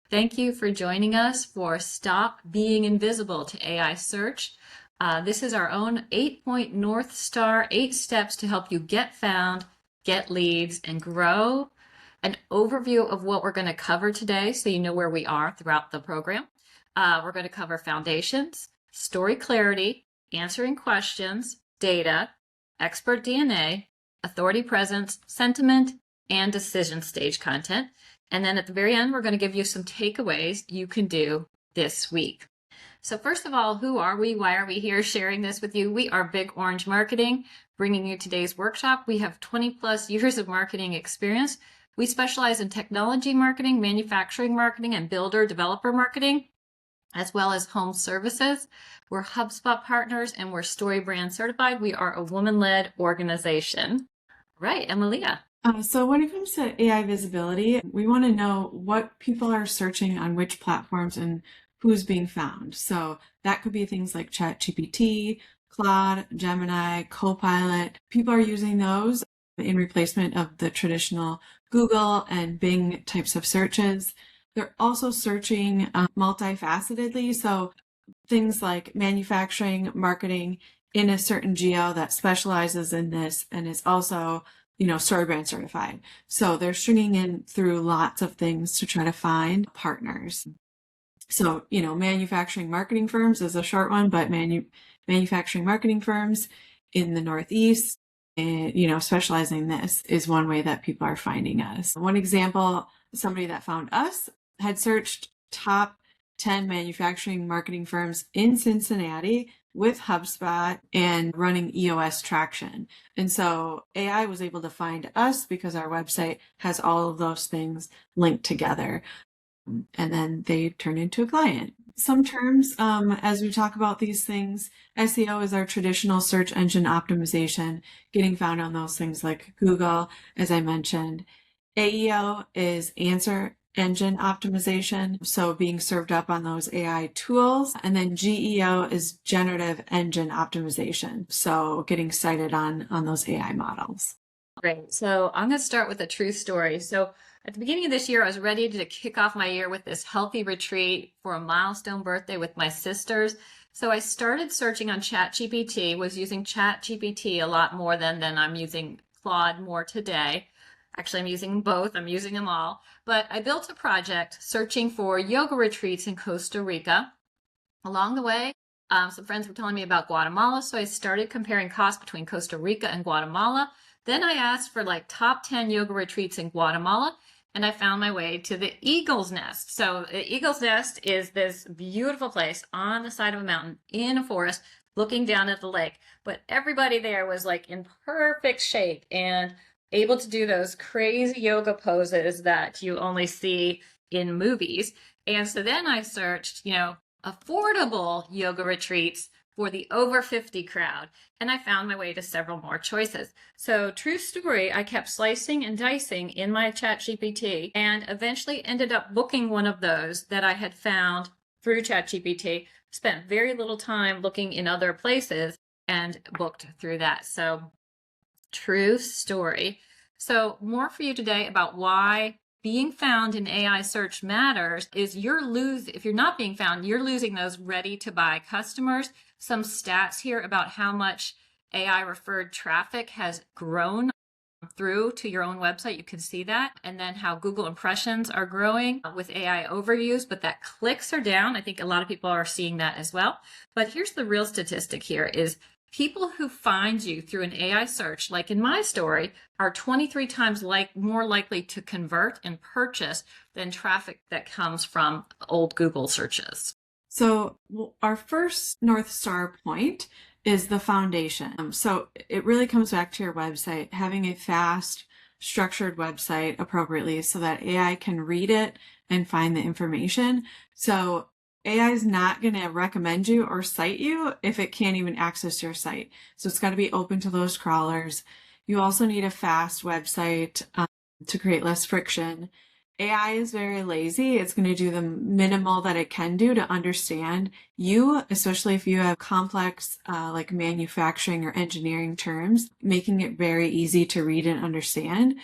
Thank you for joining us for Stop Being Invisible to AI Search. This is our own 8-point North Star, 8 steps to help you get found, get leads, and grow. An overview of what we're going to cover today so you know where we are throughout the program. We're going to cover foundations, story clarity, answering questions, data, expert DNA, authority presence, sentiment, and decision stage content. And then at the very end, we're going to give you some takeaways you can do this week. So first of all, who are we? Why are we here sharing this with you? We are Big Orange Marketing, bringing you today's workshop. We have 20 plus years of marketing experience. We specialize in technology marketing, manufacturing marketing, and builder developer marketing, as well as home services. We're HubSpot partners and we're StoryBrand certified. We are a woman-led organization. Right, Emilia. So when it comes to AI visibility, we want to know what people are searching on which platforms and who's being found. So that could be things like ChatGPT, Claude, Gemini, Copilot. People are using those in replacement of the traditional Google and Bing types of searches. They're also searching multifacetedly. So things like manufacturing, marketing in a certain geo that specializes in this and is also StoryBrand certified. So they're stringing in through lots of things to try to find partners. So, manufacturing marketing firms is a short one, but manufacturing marketing firms in the Northeast, and, specializing in this is one way that people are finding us. One example, somebody that found us had searched top 10 manufacturing marketing firms in Cincinnati with HubSpot and running EOS traction. And so AI was able to find us because our website has all of those things linked together. And then they turn into a client. Some terms, as we talk about these things, SEO is our traditional search engine optimization, getting found on those things like Google, as I mentioned. AEO is answer engine optimization, so being served up on those AI tools. And then GEO is generative engine optimization, so getting cited on those AI models. Great. So I'm going to start with a true story. So at the beginning of this year, I was ready to kick off my year with this healthy retreat for a milestone birthday with my sisters. So I started searching on ChatGPT, was using ChatGPT a lot more than I'm using Claude more today. Actually, I'm using both. I'm using them all. But I built a project searching for yoga retreats in Costa Rica. Along the way, some friends were telling me about Guatemala, so I started comparing costs between Costa Rica and Guatemala. Then I asked for like top 10 yoga retreats in Guatemala, and I found my way to the Eagle's Nest. So the Eagle's Nest is this beautiful place on the side of a mountain in a forest looking down at the lake. But everybody there was like in perfect shape and able to do those crazy yoga poses that you only see in movies. And so then I searched, affordable yoga retreats for the over 50 crowd, and I found my way to several more choices. So true story, I kept slicing and dicing in my ChatGPT and eventually ended up booking one of those that I had found through ChatGPT, spent very little time looking in other places and booked through that. So true story. So more for you today about why being found in AI search matters is if you're not being found, you're losing those ready to buy customers. Some stats here about how much AI referred traffic has grown through to your own website. You can see that. And then how Google impressions are growing with AI overviews, but that clicks are down. I think a lot of people are seeing that as well. But here's the real statistic here is people who find you through an AI search, like in my story, are 23 times more likely to convert and purchase than traffic that comes from old Google searches. So our first North Star point is the foundation. So it really comes back to your website, having a fast, structured website appropriately so that AI can read it and find the information. So AI is not going to recommend you or cite you if it can't even access your site. So it's got to be open to those crawlers. You also need a fast website to create less friction. AI is very lazy. It's going to do the minimal that it can do to understand you, especially if you have complex like manufacturing or engineering terms, making it very easy to read and understand.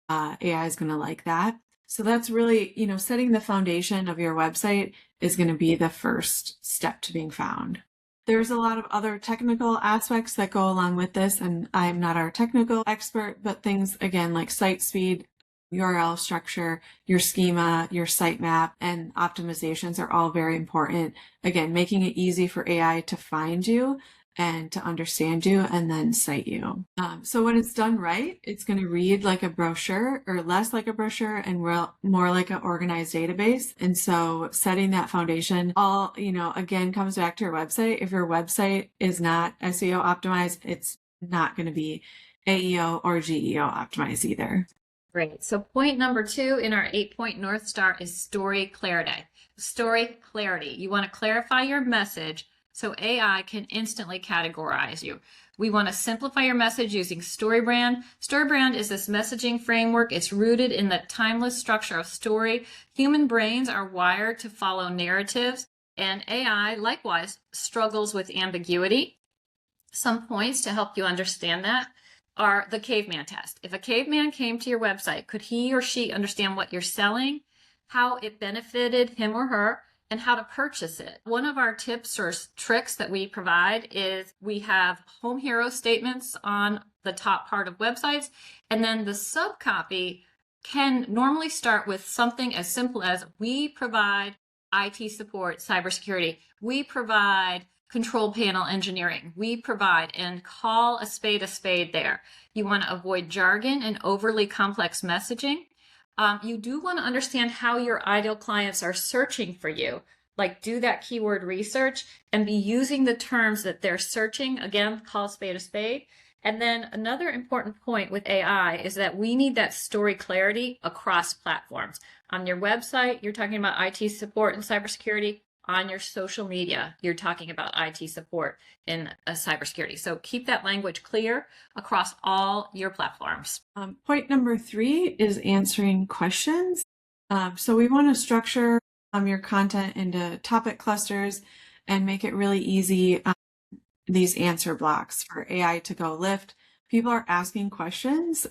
AI is going to like that. So that's really, setting the foundation of your website is going to be the first step to being found. There's a lot of other technical aspects that go along with this, and I'm not our technical expert, but things again like site speed, URL structure, your schema, your sitemap, and optimizations are all very important. Again, making it easy for AI to find you and to understand you and then cite you. So when it's done right, it's going to read like a brochure or less like a brochure and more like an organized database. And so setting that foundation all, again, comes back to your website. If your website is not SEO optimized, it's not going to be AEO or GEO optimized either. Great. So point number 2 in our 8-point North Star is story clarity. Story clarity. You want to clarify your message so AI can instantly categorize you. We want to simplify your message using StoryBrand. StoryBrand is this messaging framework. It's rooted in the timeless structure of story. Human brains are wired to follow narratives, and AI likewise struggles with ambiguity. Some points to help you understand that are the caveman test. If a caveman came to your website, could he or she understand what you're selling, how it benefited him or her, and how to purchase it? One of our tips or tricks that we provide is we have home hero statements on the top part of websites, and then the subcopy can normally start with something as simple as we provide IT support, cybersecurity, we provide control panel engineering, we provide, and call a spade there. You want to avoid jargon and overly complex messaging. You do want to understand how your ideal clients are searching for you. Like do that keyword research and be using the terms that they're searching. Again, call a spade. And then another important point with AI is that we need that story clarity across platforms. On your website, you're talking about IT support and cybersecurity. On your social media, you're talking about IT support and cybersecurity. So keep that language clear across all your platforms. Point number 3 is answering questions. So we want to structure your content into topic clusters and make it really easy, these answer blocks for AI to go lift. People are asking questions,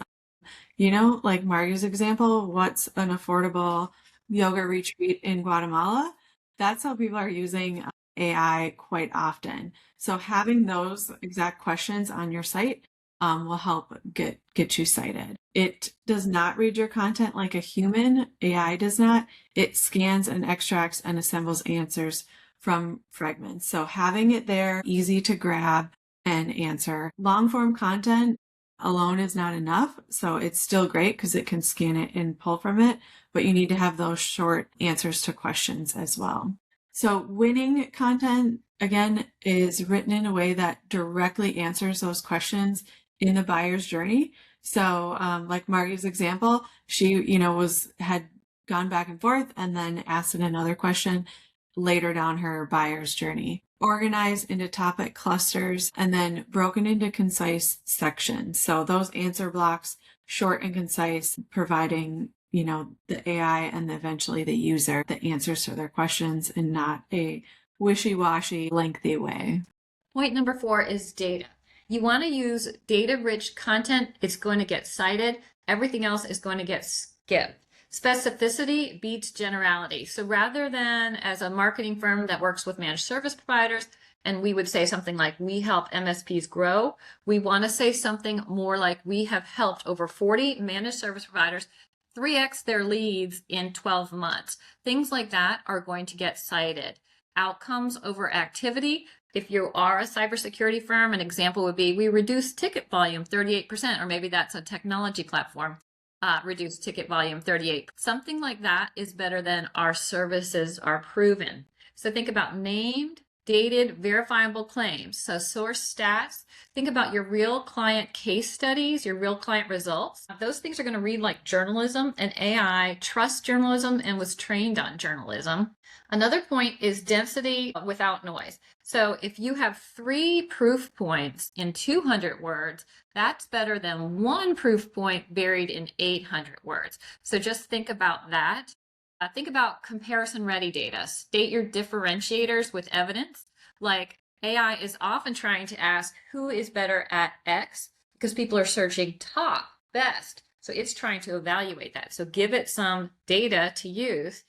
like Mario's example, what's an affordable yoga retreat in Guatemala? That's how people are using AI quite often. So having those exact questions on your site will help get you cited. It does not read your content like a human. AI does not. It scans and extracts and assembles answers from fragments. So having it there, easy to grab and answer. Long form content alone is not enough. So it's still great because it can scan it and pull from it, but you need to have those short answers to questions as well. So winning content, again, is written in a way that directly answers those questions in the buyer's journey. So like Margie's example, she, had gone back and forth and then asked another question later down her buyer's journey. Organized into topic clusters and then broken into concise sections. So those answer blocks, short and concise, providing, the AI and eventually the user the answers to their questions in not a wishy-washy, lengthy way. Point number 4 is data. You want to use data-rich content. It's going to get cited. Everything else is going to get skipped. Specificity beats generality. So rather than as a marketing firm that works with managed service providers, and we would say something like, we help MSPs grow, we want to say something more like, we have helped over 40 managed service providers 3x their leads in 12 months. Things like that are going to get cited. Outcomes over activity. If you are a cybersecurity firm, an example would be, we reduced ticket volume 38%, or maybe that's a technology platform. Reduced ticket volume 38. Something like that is better than our services are proven. So think about named, dated, verifiable claims. So source stats. Think about your real client case studies, your real client results. Those things are going to read like journalism, and AI trusts journalism and was trained on journalism. Another point is density without noise. So if you have 3 proof points in 200 words, that's better than 1 proof point buried in 800 words. So just think about that. Think about comparison ready data. State your differentiators with evidence. Like AI is often trying to ask who is better at X because people are searching top, best, So it's trying to evaluate that. So give it some data to use.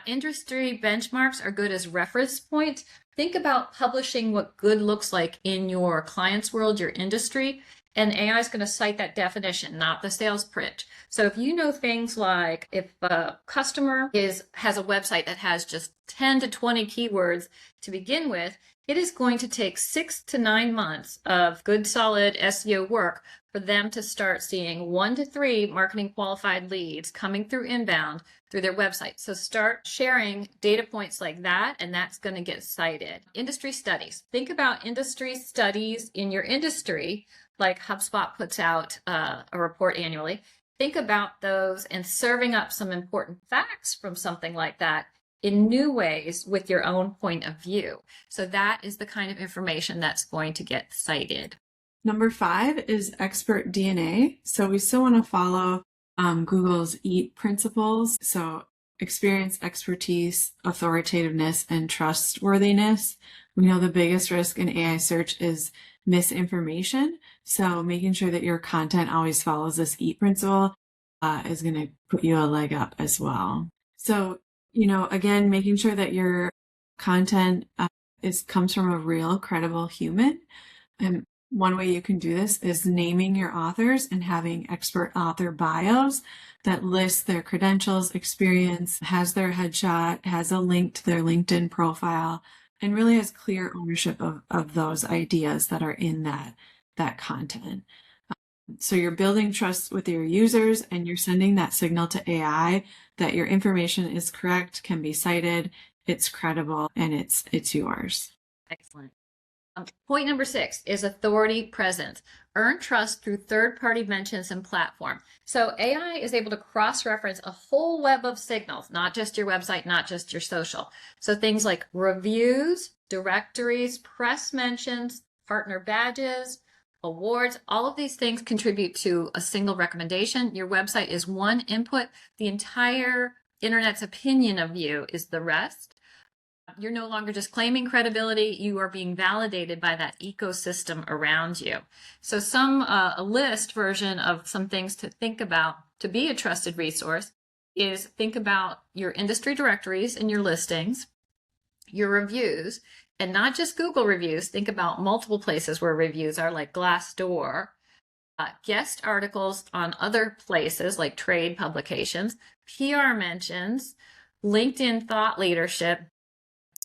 Industry benchmarks are good as reference points. Think about publishing what good looks like in your client's world, your industry, and AI is going to cite that definition, not the sales pitch. So if you know things like if a customer has a website that has just 10 to 20 keywords to begin with, it is going to take 6 to 9 months of good, solid SEO work for them to start seeing 1 to 3 marketing qualified leads coming through inbound through their website. So start sharing data points like that, and that's going to get cited. Industry studies. Think about industry studies in your industry, like HubSpot puts out a report annually. Think about those and serving up some important facts from something like that in new ways with your own point of view. So that is the kind of information that's going to get cited. Number 5 is expert DNA. So we still want to follow Google's EAT principles. So experience, expertise, authoritativeness, and trustworthiness. We know the biggest risk in AI search is misinformation. So making sure that your content always follows this EAT principle is going to put you a leg up as well. So, again, making sure that your content comes from a real, credible human. And one way you can do this is naming your authors and having expert author bios that list their credentials, experience, has their headshot, has a link to their LinkedIn profile, and really has clear ownership of those ideas that are in that content. So you're building trust with your users and you're sending that signal to AI that your information is correct, can be cited, it's credible, and it's yours. Excellent. Point number 6 is authority presence. Earn trust through third-party mentions and platform. So AI is able to cross-reference a whole web of signals, not just your website, not just your social. So things like reviews, directories, press mentions, partner badges, awards, all of these things contribute to a single recommendation. Your website is one input. The entire internet's opinion of you is the rest. You're no longer just claiming credibility, you are being validated by that ecosystem around you. So a list version of some things to think about to be a trusted resource is think about your industry directories and your listings, your reviews, and not just Google reviews. Think about multiple places where reviews are, like Glassdoor, guest articles on other places like trade publications, PR mentions, LinkedIn thought leadership,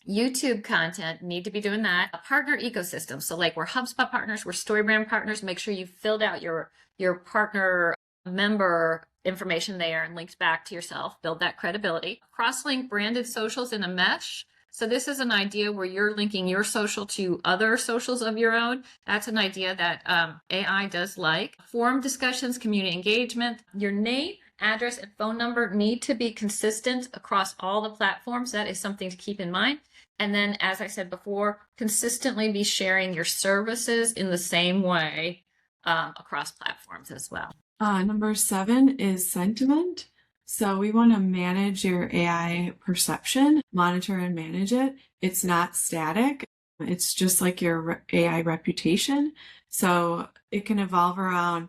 YouTube content, need to be doing that. A partner ecosystem. So like we're HubSpot partners, we're StoryBrand partners. Make sure you filled out your partner member information there and linked back to yourself. Build that credibility. Cross-link branded socials in a mesh. So this is an idea where you're linking your social to other socials of your own. That's an idea that AI does like. Forum discussions, community engagement. Your name, address, and phone number need to be consistent across all the platforms. That is something to keep in mind. And then, as I said before, consistently be sharing your services in the same way across platforms as well. Number 7 is sentiment. So we want to manage your AI perception, monitor and manage it. It's not static. It's just like your AI reputation. So it can evolve around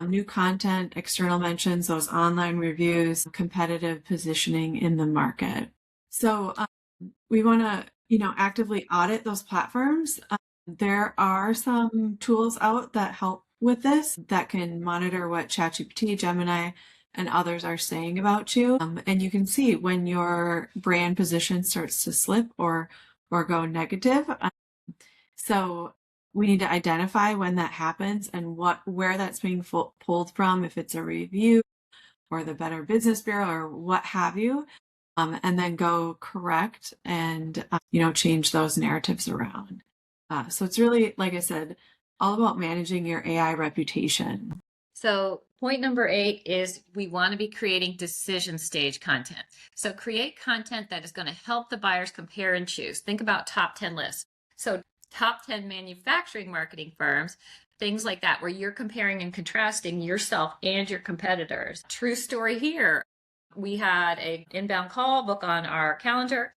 new content, external mentions, those online reviews, competitive positioning in the market. So we want to, actively audit those platforms. There are some tools out that help with this that can monitor what ChatGPT, Gemini, and others are saying about you. And you can see when your brand position starts to slip or go negative. So we need to identify when that happens and where that's being pulled from, if it's a review or the Better Business Bureau or what have you, and then go correct and change those narratives around. So it's really, like I said, all about managing your AI reputation. So point number 8 is we want to be creating decision stage content. So create content that is going to help the buyers compare and choose. Think about top 10 lists. So top 10 manufacturing marketing firms, things like that, where you're comparing and contrasting yourself and your competitors. True story here. We had an inbound call book on our calendar,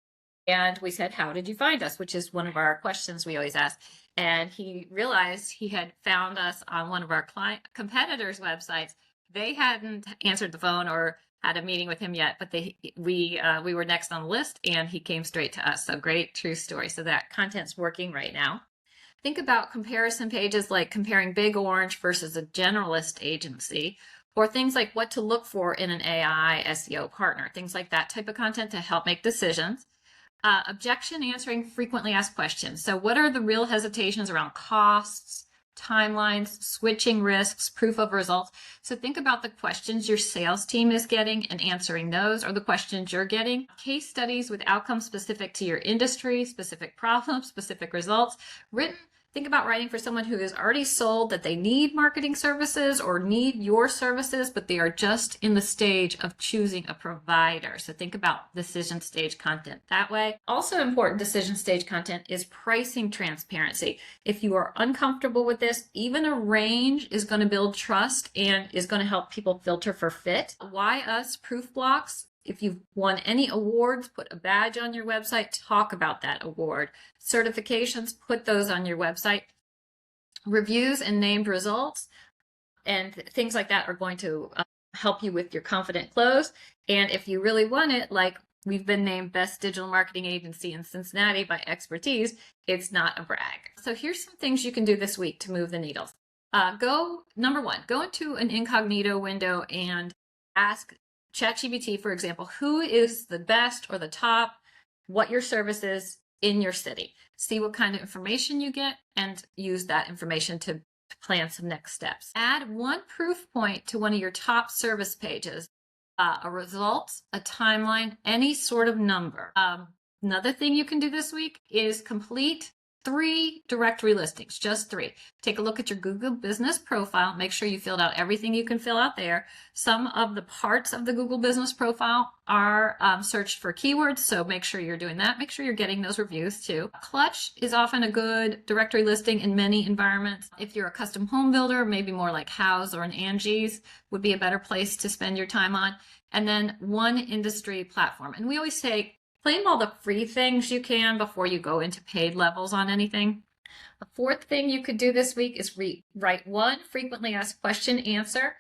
and we said, "How did you find us?" which is one of our questions we always ask. And he realized he had found us on one of our competitors' websites, They hadn't answered the phone or had a meeting with him yet, but we were next on the list and he came straight to us. So great, true story. So that content's working right now. Think about comparison pages like comparing Big Orange versus a generalist agency, or things like what to look for in an AI SEO partner, things like that type of content to help make decisions. Objection answering frequently asked questions. So what are the real hesitations around costs, timelines, switching risks, proof of results? So think about the questions your sales team is getting and answering those, or the questions you're getting. Case studies with outcomes specific to your industry, specific problems, specific results. Written, think about writing for someone who has already sold that they need marketing services or need your services, but they are just in the stage of choosing a provider. So think about decision stage content that way. Also important decision stage content is pricing transparency. If you are uncomfortable with this, even a range is going to build trust and is going to help people filter for fit. Why us proof blocks? If you've won any awards, put a badge on your website, talk about that award. Certifications, put those on your website. Reviews and named results and things like that are going to help you with your confident close. And if you really want it, like we've been named Best Digital Marketing Agency in Cincinnati by Expertise, it's not a brag. So here's some things you can do this week to move the needles. Number one, go into an incognito window and ask ChatGPT, for example, who is the best or the top, what your service is in your city. See what kind of information you get and use that information to plan some next steps. Add one proof point to one of your top service pages, a result, a timeline, any sort of number. Another thing you can do this week is complete 3 directory listings, just 3. Take a look at your Google Business Profile. Make sure you filled out everything you can fill out there. Some of the parts of the Google Business Profile are searched for keywords, so make sure you're doing that. Make sure you're getting those reviews too. Clutch is often a good directory listing in many environments. If you're a custom home builder, maybe more like Houzz or an Angie's would be a better place to spend your time on. And then one industry platform. And we always say, claim all the free things you can before you go into paid levels on anything. A fourth thing you could do this week is write one frequently asked question answer,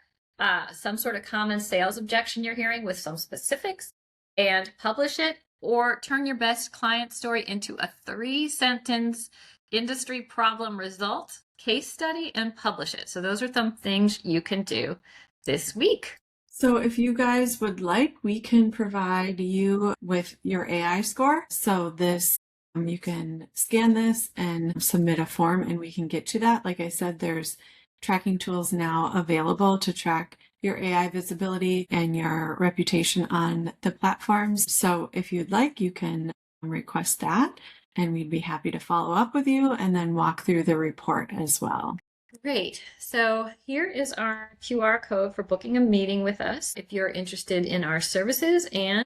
some sort of common sales objection you're hearing with some specifics, and publish it, or turn your best client story into a 3-sentence industry problem result case study and publish it. So those are some things you can do this week. So if you guys would like, we can provide you with your AI score. So this, you can scan this and submit a form and we can get to that. Like I said, there's tracking tools now available to track your AI visibility and your reputation on the platforms. So if you'd like, you can request that and we'd be happy to follow up with you and then walk through the report as well. Great. So here is our QR code for booking a meeting with us if you're interested in our services and